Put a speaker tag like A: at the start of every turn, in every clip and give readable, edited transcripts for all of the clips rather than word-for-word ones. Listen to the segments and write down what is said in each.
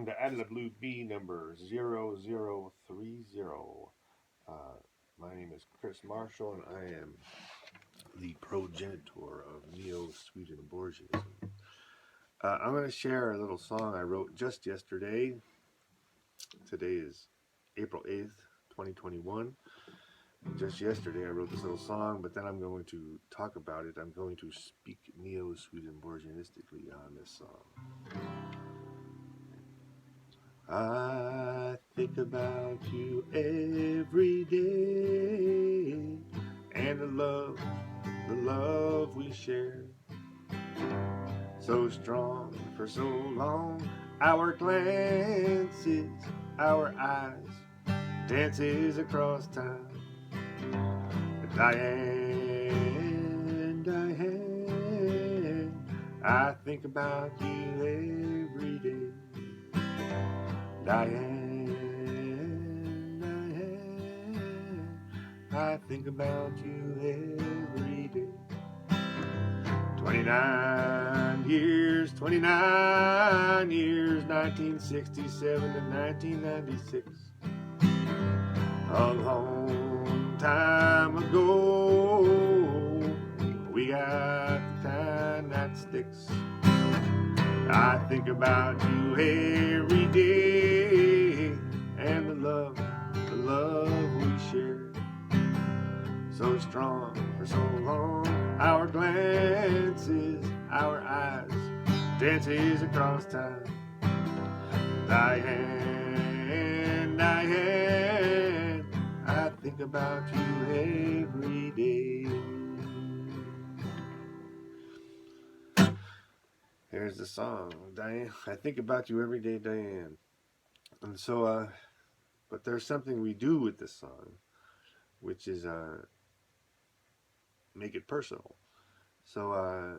A: welcome to AdlaBlueB number 0030. Uh, my name is Chris Marshall, and I am the progenitor of Neo-Swedenborgianism. I'm going to share a little song I wrote just yesterday. Today is April 8th, 2021. Just yesterday I wrote this little song, but then I'm going to talk about it. I'm going to speak Neo-Swedenborgianistically on this song. I think about you every day, and the love we share, so strong for so long. Our glances, our eyes, dances across time. Diane, Diane, I think about you every day. Diane, Diane, I think about you every day. 29 years, 1967 to 1996. A long time ago, we got the time that sticks. I think about you every day, and the love we shared, so strong for so long. Our glances, our eyes, dances across time. Diane, Diane, I think about you every day. Here's the song, Diane. I think about you every day, Diane. And so, but there's something we do with this song, which is make it personal. So,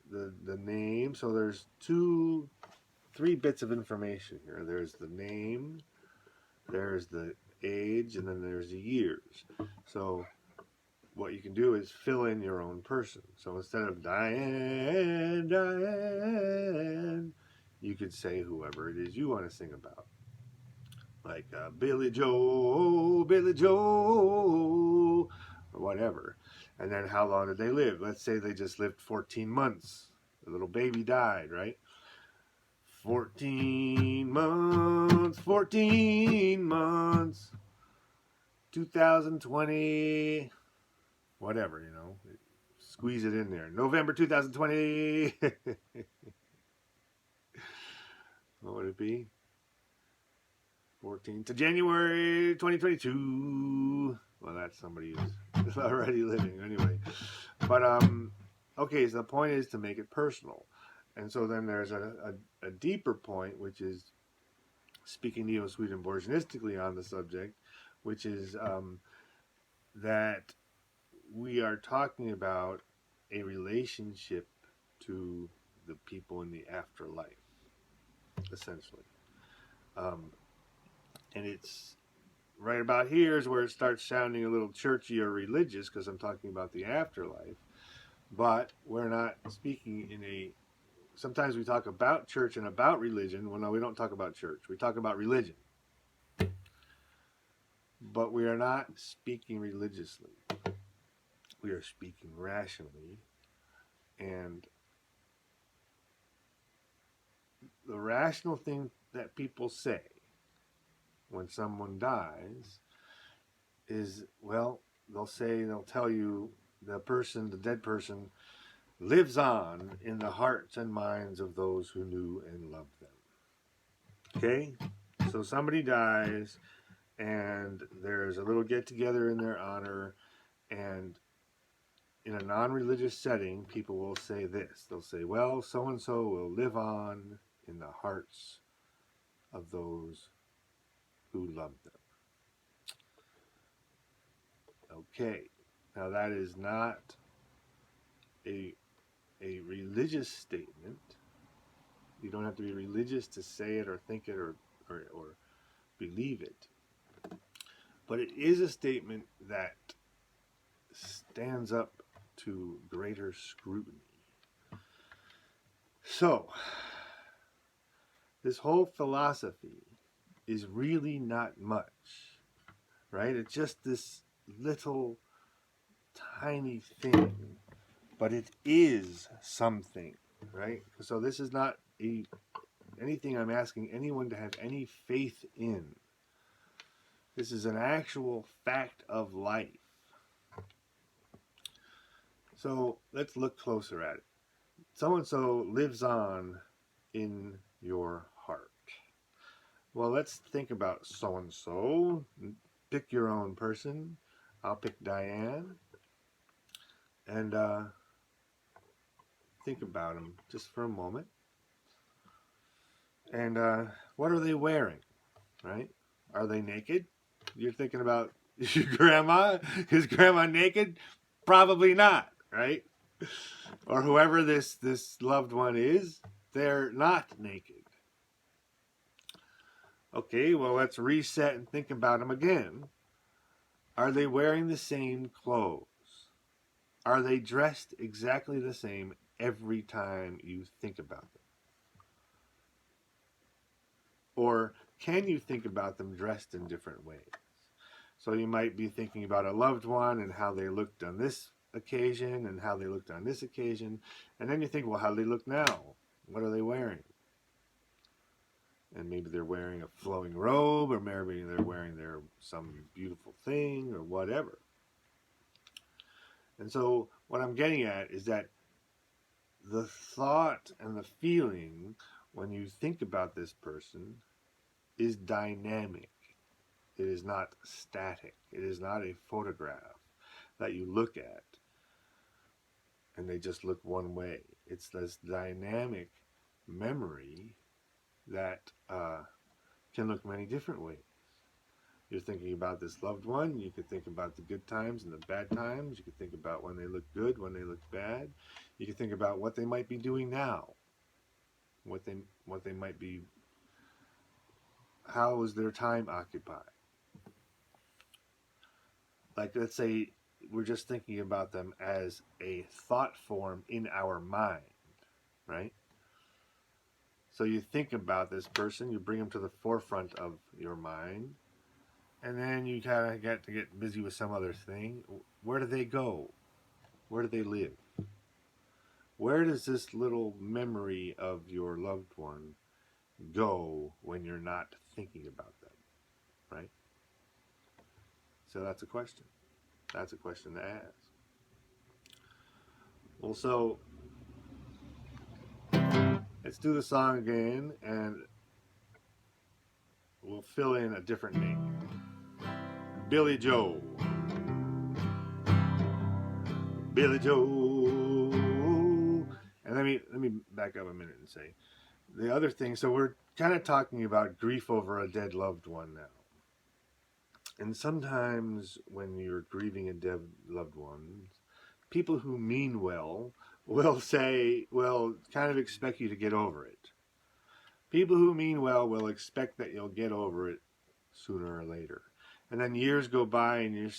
A: the name. So there's three bits of information here. There's the name, there's the age, and then there's the years. So what you can do is fill in your own person. So instead of Diane, Diane, you could say whoever it is you want to sing about. Like Billy Joe, or whatever. And then how long did they live? Let's say they just lived 14 months. The little baby died, right? 14 months, 2020, whatever, squeeze it in there. November 2020. What would it be? 14 to January 2022. Well, that's somebody who's already living anyway. But, okay, so the point is to make it personal. And so then there's a deeper point, which is speaking Neo-Swedenborgianistically on the subject, which is that we are talking about a relationship to the people in the afterlife, essentially. And it's right about here is where it starts sounding a little churchy or religious, because I'm talking about the afterlife. But we're not speaking in a... Sometimes we talk about church and about religion. Well, no, we don't talk about church. We talk about religion. But we are not speaking religiously. We are speaking rationally. And the rational thing that people say when someone dies is, well, they'll tell you the dead person, lives on in the hearts and minds of those who knew and loved them. Okay? So somebody dies, and there's a little get-together in their honor, and in a non-religious setting, people will say this. They'll say, well, so-and-so will live on in the hearts of those who loved them. Okay. Now that is not a religious statement. You don't have to be religious to say it or think it or believe it. But it is a statement that stands up to greater scrutiny. So, This whole philosophy is really not much, right? It's just this little tiny thing, but it is something, right? So this is not anything I'm asking anyone to have any faith in. This is an actual fact of life. So let's look closer at it. So-and-so lives on in your heart. Well, let's think about so-and-so. Pick your own person. I'll pick Diane. And think about them just for a moment. And what are they wearing, right? Are they naked? You're thinking about your grandma? Is grandma naked? Probably not, right? Or whoever this loved one is, they're not naked. Okay, well, let's reset and think about them again. Are they wearing the same clothes? Are they dressed exactly the same every time you think about them? Or can you think about them dressed in different ways? So you might be thinking about a loved one and how they looked on this occasion and how they looked on this occasion. And then you think, well, how do they look now? What are they wearing? And maybe they're wearing a flowing robe, or maybe they're wearing some beautiful thing or whatever. And so what I'm getting at is that the thought and the feeling when you think about this person is dynamic. It is not static. It is not a photograph that you look at and they just look one way. It's this dynamic memory that can look many different ways. You're thinking about this loved one. You could think about the good times and the bad times. You could think about when they look good, when they look bad. You could think about what they might be doing now. What they might be. How is their time occupied? Like, let's say we're just thinking about them as a thought form in our mind, right? So you think about this person, you bring them to the forefront of your mind, and then you kind of get busy with some other thing. Where do they go? Where do they live? Where does this little memory of your loved one go when you're not thinking about them, right? So that's a question. That's a question to ask. Well, so let's do the song again, and we'll fill in a different name. Billy Joe. Billy Joe. And let me back up a minute and say the other thing. So we're kind of talking about grief over a dead loved one now. And sometimes when you're grieving a dead loved one, people who mean well will say, well, kind of expect you to get over it. People who mean well will expect that you'll get over it sooner or later. And then years go by and you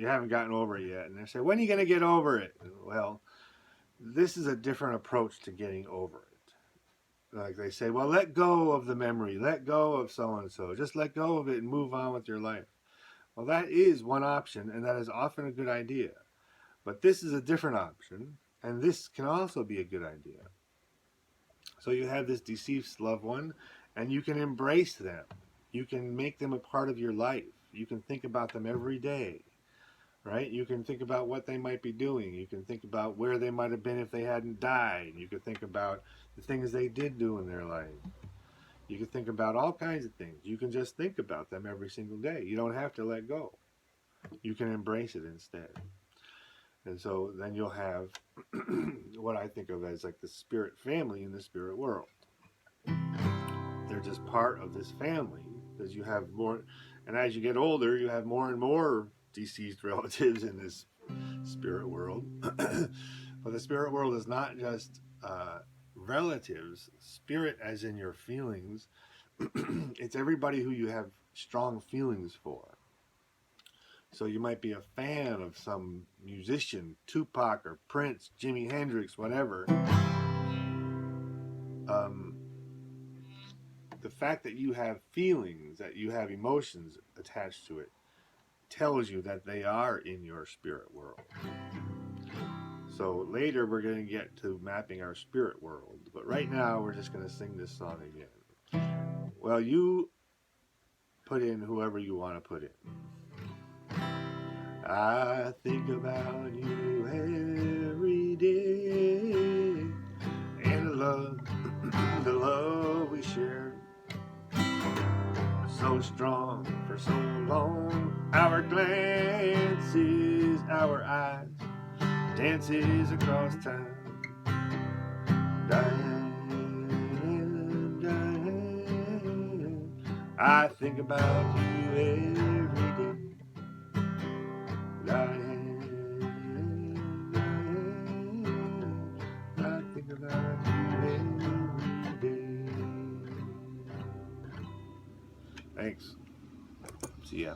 A: haven't gotten over it yet. And they say, when are you going to get over it? Well, this is a different approach to getting over it. Like they say, well, let go of the memory, let go of so-and-so, just let go of it and move on with your life. Well, that is one option, and that is often a good idea. But this is a different option, and this can also be a good idea. So you have this deceased loved one, and you can embrace them. You can make them a part of your life. You can think about them every day, right? You can think about what they might be doing. You can think about where they might have been if they hadn't died. You can think about the things they did do in their life. You can think about all kinds of things. You can just think about them every single day. You don't have to let go. You can embrace it instead. And so then you'll have what I think of as like the spirit family in the spirit world. They're just part of this family because you have more, and as you get older, you have more and more deceased relatives in this spirit world. But the spirit world is not just relatives. Spirit, as in your feelings, it's everybody who you have strong feelings for. So you might be a fan of some musician, Tupac or Prince, Jimi Hendrix, whatever. the fact that you have feelings, that you have emotions attached to it, tells you that they are in your spirit world. So later we're going to get to mapping our spirit world, but right now we're just going to sing this song again. Well, you put in whoever you want to put in. I think about you every day, and the love we shared, so strong for so long. Our glances, our eyes, dances across time. Diane, Diane, I think about you every day. Diane, Diane, I think about you every day. Thanks. See ya.